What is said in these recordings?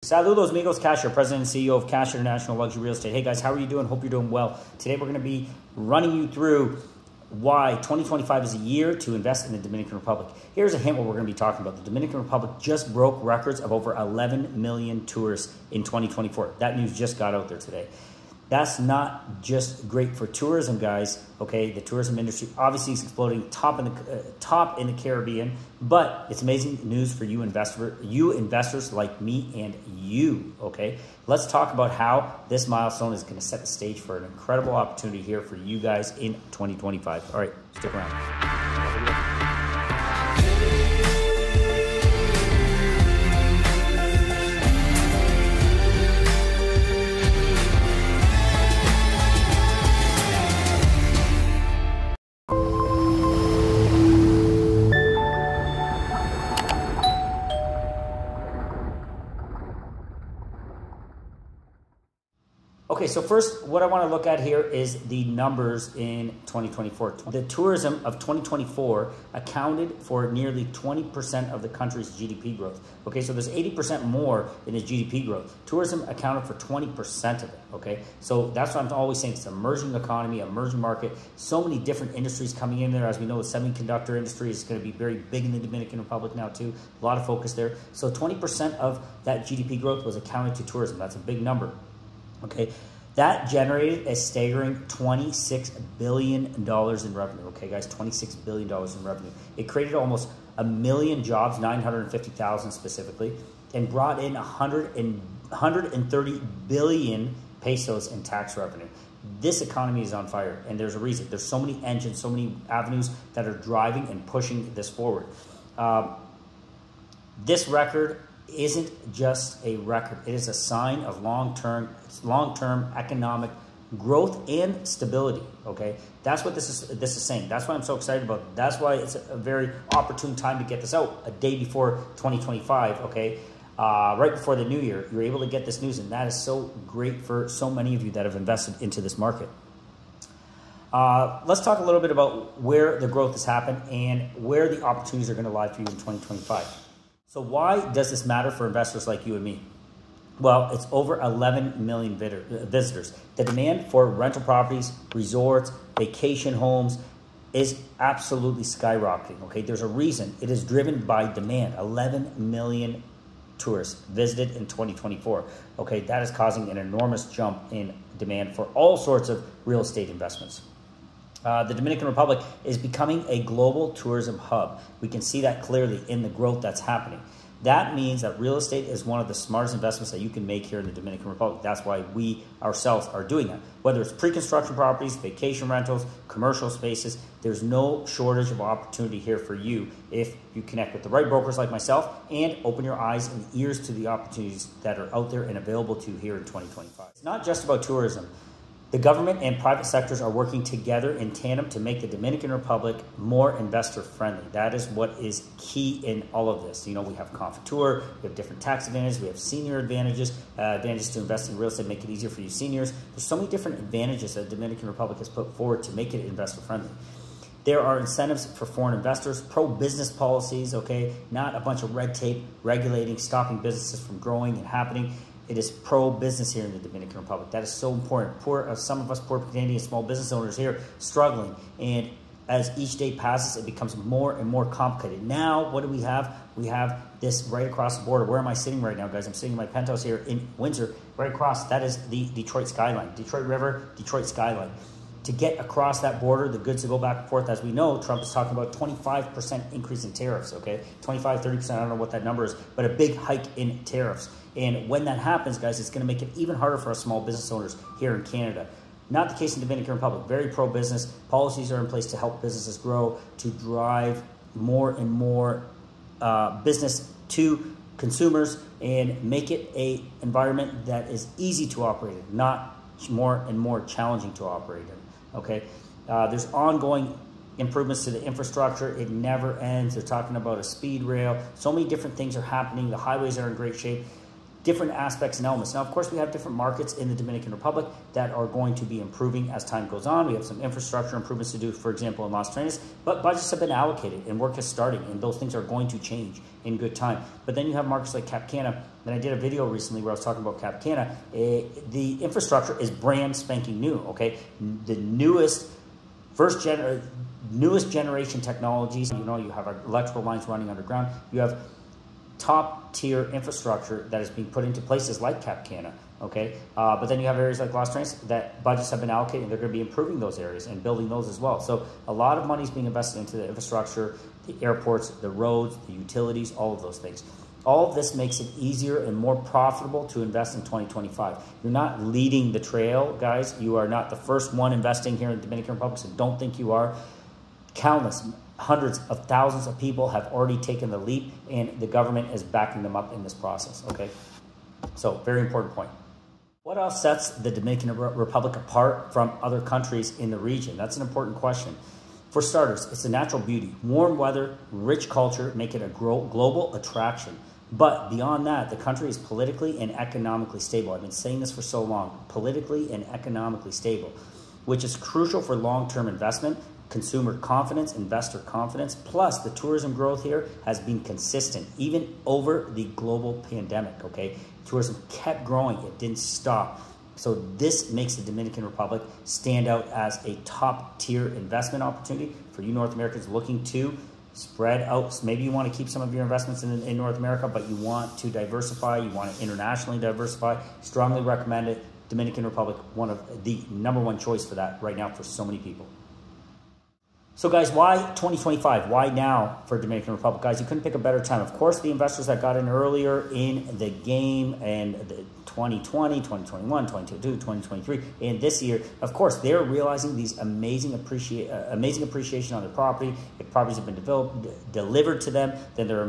Saludos amigos, Cash, your president and CEO of Cash International Luxury Real Estate. Hey guys, how are you doing? Hope you're doing well. Today we're going to be running you through why 2025 is a year to invest in the Dominican Republic. Here's a hint what we're going to be talking about. The Dominican Republic just broke records of over 11 million tourists in 2024. That news just got out there today. That's not just great for tourism, guys. Okay, the tourism industry obviously is exploding top in the Caribbean, but it's amazing news for you investors like me and you. Okay, let's talk about how this milestone is going to set the stage for an incredible opportunity here for you guys in 2025. All right, stick around. Okay, so first, what I want to look at here is the numbers in 2024. The tourism of 2024 accounted for nearly 20% of the country's GDP growth. Okay, so there's 80% more in its GDP growth. Tourism accounted for 20% of it, okay? So that's what I'm always saying. It's an emerging economy, emerging market. So many different industries coming in there. As we know, the semiconductor industry is going to be very big in the Dominican Republic now too. A lot of focus there. So 20% of that GDP growth was accounted to tourism. That's a big number. Okay, that generated a staggering $26 billion in revenue. Okay, guys, $26 billion in revenue. It created almost 1 million jobs, 950,000 specifically, and brought in 130 billion pesos in tax revenue. This economy is on fire, and there's a reason. There's so many engines, so many avenues that are driving and pushing this forward. This record isn't just a record. It is a sign of long-term economic growth and stability, okay? That's what this is saying. That's why I'm so excited about it. That's why it's a very opportune time to get this out a day before 2025, okay? Right before the new year, you're able to get this news, and that is so great for so many of you that have invested into this market. Let's talk a little bit about where the growth has happened and where the opportunities are going to lie for you in 2025. So why does this matter for investors like you and me? Well, it's over 11 million visitors. The demand for rental properties, resorts, vacation homes is absolutely skyrocketing, okay? There's a reason. It is driven by demand. 11 million tourists visited in 2024, okay? That is causing an enormous jump in demand for all sorts of real estate investments. The Dominican Republic is becoming a global tourism hub. We can see that clearly in the growth that's happening. That means that real estate is one of the smartest investments that you can make here in the Dominican Republic. That's why we ourselves are doing that. Whether it's pre-construction properties, vacation rentals, commercial spaces, there's no shortage of opportunity here for you if you connect with the right brokers like myself and open your eyes and ears to the opportunities that are out there and available to you here in 2025. It's not just about tourism. The government and private sectors are working together in tandem to make the Dominican Republic more investor-friendly. That is what is key in all of this. You know, we have Confitur, we have different tax advantages, we have senior advantages, advantages to invest in real estate, make it easier for you seniors. There's so many different advantages that the Dominican Republic has put forward to make it investor-friendly. There are incentives for foreign investors, pro-business policies, okay? Not a bunch of red tape regulating, stopping businesses from growing and happening. It is pro-business here in the Dominican Republic. That is so important. Some of us poor Canadian small business owners here struggling. And as each day passes, it becomes more and more complicated. Now, what do we have? We have this right across the border. Where am I sitting right now, guys? I'm sitting in my penthouse here in Windsor. Right across, that is the Detroit skyline. Detroit River, Detroit skyline. To get across that border, the goods to go back and forth, as we know, Trump is talking about 25% increase in tariffs, okay? 25, 30%, I don't know what that number is, but a big hike in tariffs. And when that happens, guys, it's going to make it even harder for us small business owners here in Canada. Not the case in the Dominican Republic. Very pro-business. Policies are in place to help businesses grow, to drive more and more business to consumers and make it an environment that is easy to operate in, not more and more challenging to operate in, okay? There's ongoing improvements to the infrastructure. It never ends. They're talking about a speed rail. So many different things are happening. The highways are in great shape. different aspects and elements. Now, of course, we have different markets in the Dominican Republic that are going to be improving as time goes on. We have some infrastructure improvements to do, for example, in Las Trenes, but budgets have been allocated and work is starting, and those things are going to change in good time. But then you have markets like Cap Cana, and I did a video recently where I was talking about Cap Cana. The infrastructure is brand spanking new, okay? The newest generation technologies. You know, you have electrical lines running underground. You have top tier infrastructure that is being put into places like Cap Cana, okay? But then you have areas like Las Trenes that budgets have been allocated, and they're going to be improving those areas and building those as well. So a lot of money is being invested into the infrastructure, the airports, the roads, the utilities, all of those things. All of this makes it easier and more profitable to invest in 2025. You're not leading the trail, guys. You are not the first one investing here in the Dominican Republic, so don't think you are. Countless, hundreds of thousands of people have already taken the leap, and the government is backing them up in this process, okay? So, very important point. What else sets the Dominican Republic apart from other countries in the region? That's an important question. For starters, it's a natural beauty. Warm weather, rich culture make it a global attraction. But beyond that, the country is politically and economically stable. I've been saying this for so long, politically and economically stable, which is crucial for long-term investment, consumer confidence, investor confidence. Plus, the tourism growth here has been consistent, even over the global pandemic, okay? Tourism kept growing, it didn't stop. So this makes the Dominican Republic stand out as a top-tier investment opportunity for you North Americans looking to spread out. Maybe you want to keep some of your investments in North America, but you want to diversify, you want to internationally diversify. Strongly recommend it. Dominican Republic, one of the #1 choice for that right now for so many people. So guys, why 2025? Why now for Dominican Republic? Guys, you couldn't pick a better time. Of course, the investors that got in earlier in the game and the 2020, 2021, 2022, 2023, and this year, of course, they're realizing these amazing appreciation on their property. If properties have been delivered to them, then they're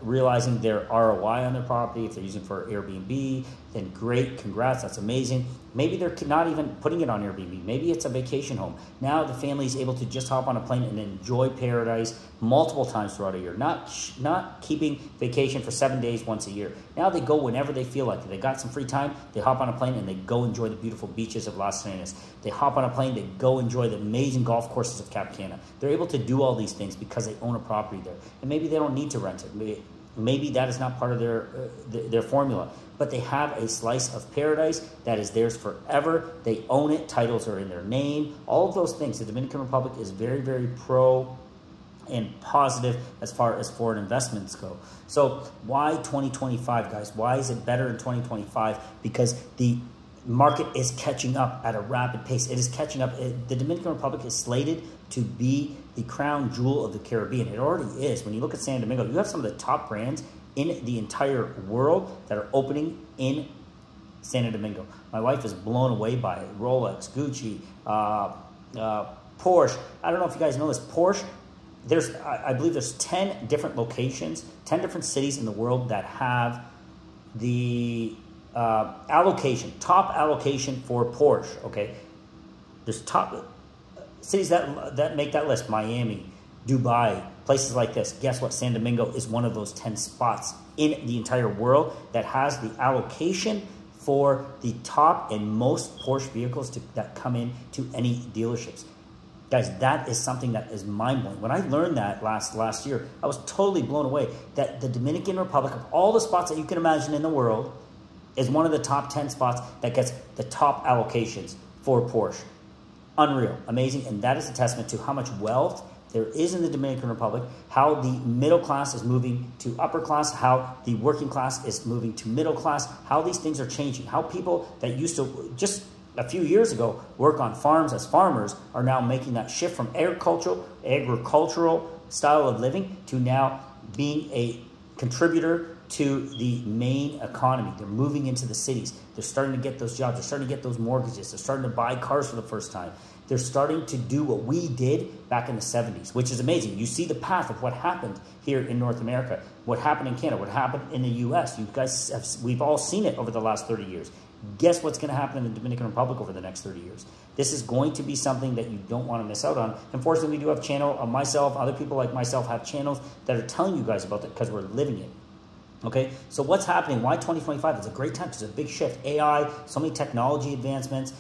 realizing their ROI on their property. If they're using for Airbnb, then great, congrats, that's amazing. Maybe they're not even putting it on Airbnb. Maybe it's a vacation home. Now the family is able to just hop on a plane and enjoy paradise multiple times throughout a year. Not keeping vacation for 7 days once a year. Now they go whenever they feel like it. They got some free time, they hop on a plane and they go enjoy the beautiful beaches of Las Trenes. They hop on a plane, they go enjoy the amazing golf courses of Cap Cana. They're able to do all these things because they own a property there. And maybe they don't need to rent it. Maybe that is not part of their formula. But they have a slice of paradise that is theirs forever. They own it. Titles are in their name. All of those things. The Dominican Republic is very, very pro and positive as far as foreign investments go. So why 2025, guys? Why is it better in 2025? Because the market is catching up at a rapid pace. It is catching up. The Dominican Republic is slated to be the crown jewel of the Caribbean. It already is. When you look at Santo Domingo, you have some of the top brands in the entire world that are opening in Santo Domingo. My wife is blown away by it. Rolex, Gucci, Porsche. I don't know if you guys know this. Porsche, I believe there's 10 different locations, 10 different cities in the world that have the top allocation for Porsche, okay? There's top cities that make that list. Miami, Dubai, places like this. Guess what? San Domingo is one of those 10 spots in the entire world that has the allocation for the top and most Porsche vehicles that come in to any dealerships. Guys, that is something that is mind-blowing. When I learned that last year, I was totally blown away that the Dominican Republic, of all the spots that you can imagine in the world, is one of the top 10 spots that gets the top allocations for Porsche. Unreal, amazing, and that is a testament to how much wealth there is in the Dominican Republic, how the middle class is moving to upper class, how the working class is moving to middle class, how these things are changing, how people that used to just a few years ago work on farms as farmers are now making that shift from agricultural style of living to now being a contributor to the main economy. They're moving into the cities. They're starting to get those jobs. They're starting to get those mortgages. They're starting to buy cars for the first time. They're starting to do what we did back in the 70s, which is amazing. You see the path of what happened here in North America, what happened in Canada, what happened in the U.S. You guys we've all seen it over the last 30 years. Guess what's going to happen in the Dominican Republic over the next 30 years? This is going to be something that you don't want to miss out on. Unfortunately, we do have myself, other people like myself have channels that are telling you guys about that because we're living it. Okay, so what's happening? Why 2025? It's a great time because it's a big shift. AI, so many technology advancements.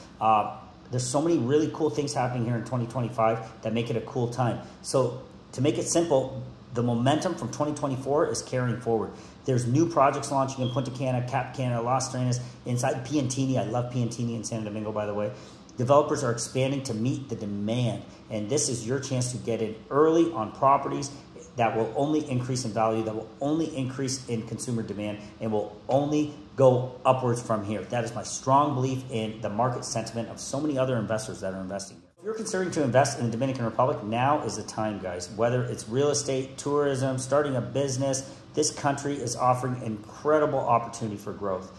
There's so many really cool things happening here in 2025 that make it a cool time. So to make it simple, the momentum from 2024 is carrying forward. There's new projects launching in Punta Cana, Cap Cana, Las Terrenas, inside Piantini. I love Piantini in Santo Domingo, by the way. Developers are expanding to meet the demand, and this is your chance to get in early on properties that will only increase in value, that will only increase in consumer demand, and will only go upwards from here. That is my strong belief in the market sentiment of so many other investors that are investing here. If you're considering to invest in the Dominican Republic, now is the time, guys. Whether it's real estate, tourism, starting a business, this country is offering incredible opportunity for growth.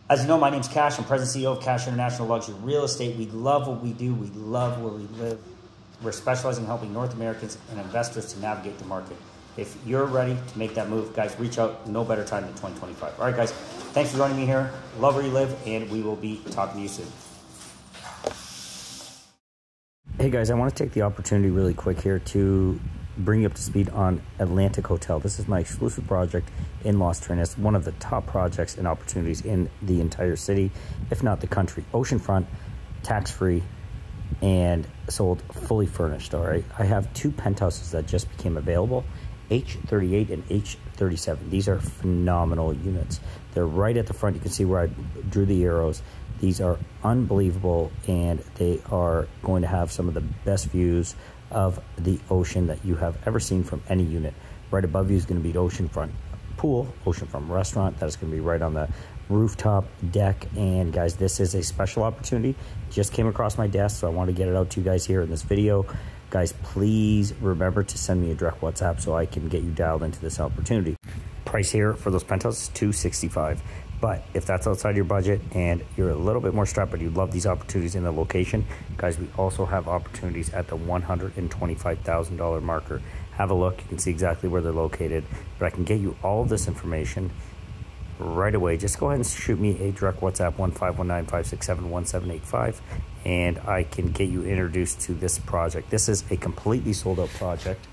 As you know, my name's Cash. I'm President and CEO of Cash International Luxury Real Estate. We love what we do. We love where we live. We're specializing in helping North Americans and investors to navigate the market. If you're ready to make that move, guys, reach out. No better time than 2025. All right, guys, thanks for joining me here. Love where you live, and we will be talking to you soon. Hey, guys, I want to take the opportunity really quick here to bring you up to speed on Atlantic Hotel. This is my exclusive project in Las Terrenas, one of the top projects and opportunities in the entire city, if not the country. Oceanfront, tax-free, and sold fully furnished. All right, I have two penthouses that just became available, H38 and H37. These are phenomenal units. They're right at the front. You can see where I drew the arrows. These are unbelievable, and they are going to have some of the best views of the ocean that you have ever seen from any unit. Right above you is going to be the oceanfront pool, oceanfront restaurant. That is going to be right on the rooftop deck. And guys, this is a special opportunity. Just came across my desk, so I want to get it out to you guys here in this video. Guys, please remember to send me a direct WhatsApp so I can get you dialed into this opportunity. Price here for those penthouses is $265. But if that's outside your budget and you're a little bit more strapped, but you love these opportunities in the location, guys, we also have opportunities at the $125,000 marker. Have a look. You can see exactly where they're located. But I can get you all of this information right away. Just go ahead and shoot me a direct WhatsApp, 1-519-567-1785, and I can get you introduced to this project. This is a completely sold out project.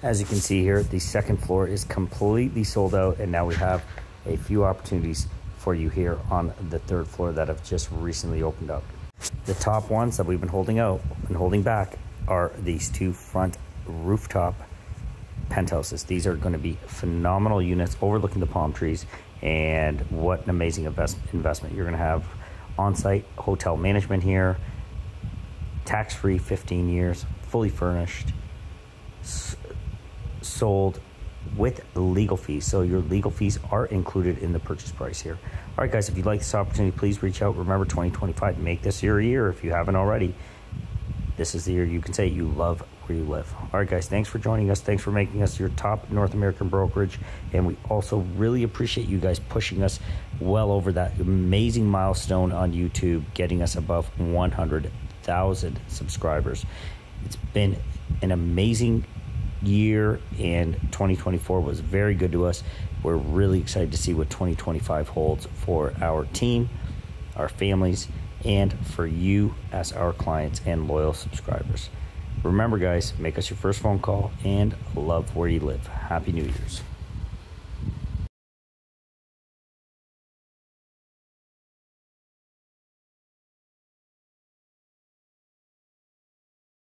As you can see here, the second floor is completely sold out, and now we have a few opportunities for you here on the third floor that have just recently opened up. The top ones that we've been holding out and holding back are these two front rooftop penthouses. These are going to be phenomenal units overlooking the palm trees, and what an amazing investment. You're going to have on-site hotel management here, tax-free 15 years, fully furnished, sold with legal fees. So your legal fees are included in the purchase price here. All right, guys, if you'd like this opportunity, please reach out. Remember, 2025, make this your year if you haven't already. This is the year you can say you love where you live. All right, guys, thanks for joining us. Thanks for making us your top North American brokerage. And we also really appreciate you guys pushing us well over that amazing milestone on YouTube, getting us above 100,000 subscribers. It's been an amazing year, and 2024 was very good to us. We're really excited to see what 2025 holds for our team, our families, and for you as our clients and loyal subscribers. Remember, guys, make us your first phone call and love where you live. Happy New Year's.